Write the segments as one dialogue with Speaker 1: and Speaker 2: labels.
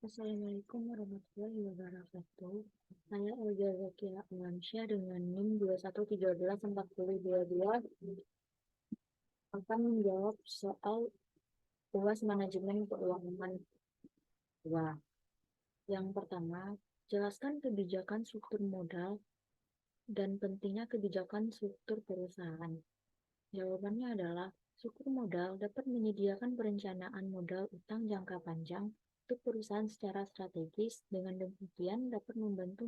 Speaker 1: Assalamualaikum warahmatullahi wabarakatuh. Saya Olga Zakia Alamsyah dengan NIM 21134022 akan menjawab soal UAS Manajemen Keuangan 2. Yang pertama, jelaskan kebijakan struktur modal dan pentingnya kebijakan struktur perusahaan. Jawabannya adalah struktur modal dapat menyediakan perencanaan modal utang jangka panjang untuk perusahaan secara strategis. Dengan demikian dapat membantu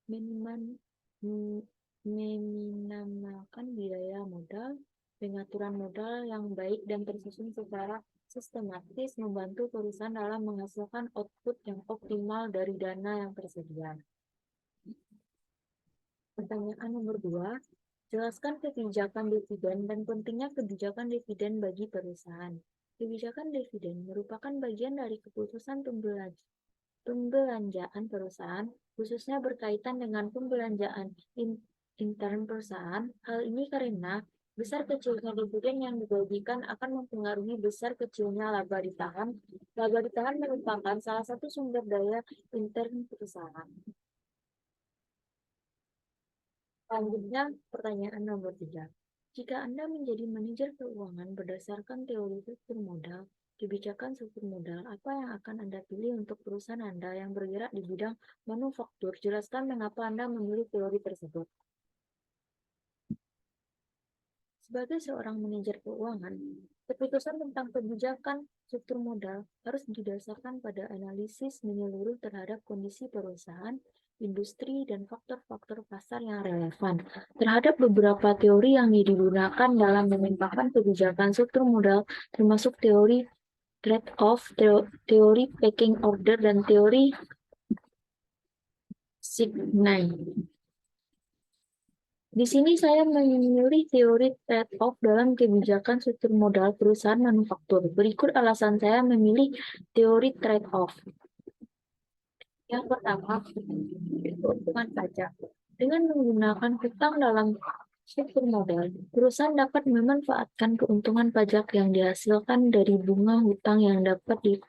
Speaker 1: meminimalkan biaya modal, pengaturan modal yang baik dan tersusun secara sistematis, membantu perusahaan dalam menghasilkan output yang optimal dari dana yang tersedia. Pertanyaan nomor 2, jelaskan kebijakan dividen dan pentingnya kebijakan dividen bagi perusahaan. Kebijakan dividen merupakan bagian dari keputusan pembelanjaan perusahaan, khususnya berkaitan dengan pembelanjaan intern perusahaan. Hal ini karena besar kecilnya dividen yang dibagikan akan mempengaruhi besar kecilnya laba ditahan. Laba ditahan merupakan salah satu sumber daya intern perusahaan. Selanjutnya, pertanyaan nomor 3. Jika Anda menjadi manajer keuangan berdasarkan teori struktur modal, kebijakan struktur modal, apa yang akan Anda pilih untuk perusahaan Anda yang bergerak di bidang manufaktur? Jelaskan mengapa Anda memilih teori tersebut. Sebagai seorang manajer keuangan, keputusan tentang kebijakan struktur modal harus didasarkan pada analisis menyeluruh terhadap kondisi perusahaan, industri, dan faktor-faktor pasar yang relevan. Terhadap beberapa teori yang digunakan dalam memetakan kebijakan struktur modal, termasuk teori trade-off, teori pecking order, dan teori Signay. Di sini saya memilih teori trade-off dalam kebijakan struktur modal perusahaan manufaktur. Berikut alasan saya memilih teori trade-off. Yang pertama, keuntungan pajak. Dengan menggunakan hutang dalam struktur modal, perusahaan dapat memanfaatkan keuntungan pajak yang dihasilkan dari bunga hutang yang dapat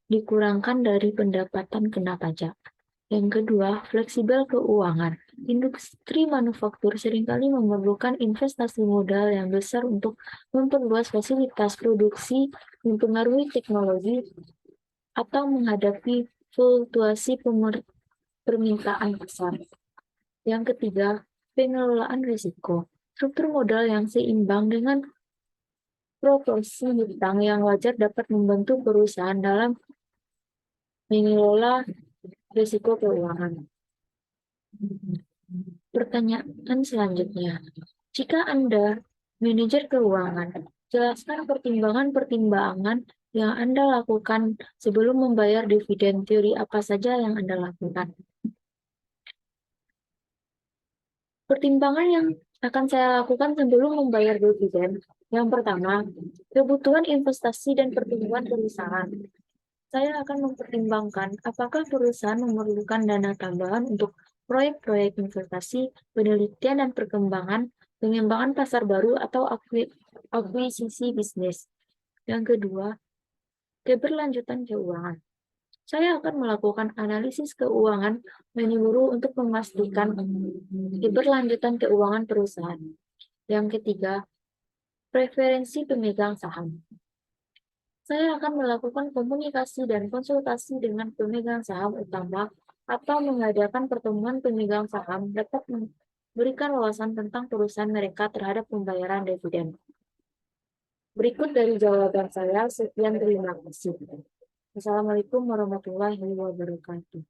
Speaker 1: dikurangkan dari pendapatan kena pajak. Yang kedua, fleksibel keuangan. Industri manufaktur seringkali memerlukan investasi modal yang besar untuk memperluas fasilitas produksi, mempengaruhi teknologi, atau menghadapi fluktuasi permintaan pasar. Yang ketiga, pengelolaan risiko. Struktur modal yang seimbang dengan proporsi hutang yang wajar dapat membantu perusahaan dalam mengelola risiko keuangan. Pertanyaan selanjutnya, jika Anda manajer keuangan, jelaskan pertimbangan-pertimbangan yang Anda lakukan sebelum membayar dividen. Teori apa saja yang Anda lakukan? Pertimbangan yang akan saya lakukan sebelum membayar dividen. Yang pertama, kebutuhan investasi dan pertumbuhan perusahaan. Saya akan mempertimbangkan apakah perusahaan memerlukan dana tambahan untuk proyek-proyek investasi, penelitian dan perkembangan, pengembangan pasar baru, atau akuisisi bisnis. Yang kedua, keberlanjutan keuangan. Saya akan melakukan analisis keuangan menyeluruh untuk memastikan keberlanjutan keuangan perusahaan. Yang ketiga, preferensi pemegang saham. Saya akan melakukan komunikasi dan konsultasi dengan pemegang saham utama atau mengadakan pertemuan pemegang saham dapat memberikan wawasan tentang perusahaan mereka terhadap pembayaran dividen. Berikut dari jawaban saya, sekian terima kasih. Assalamualaikum warahmatullahi wabarakatuh.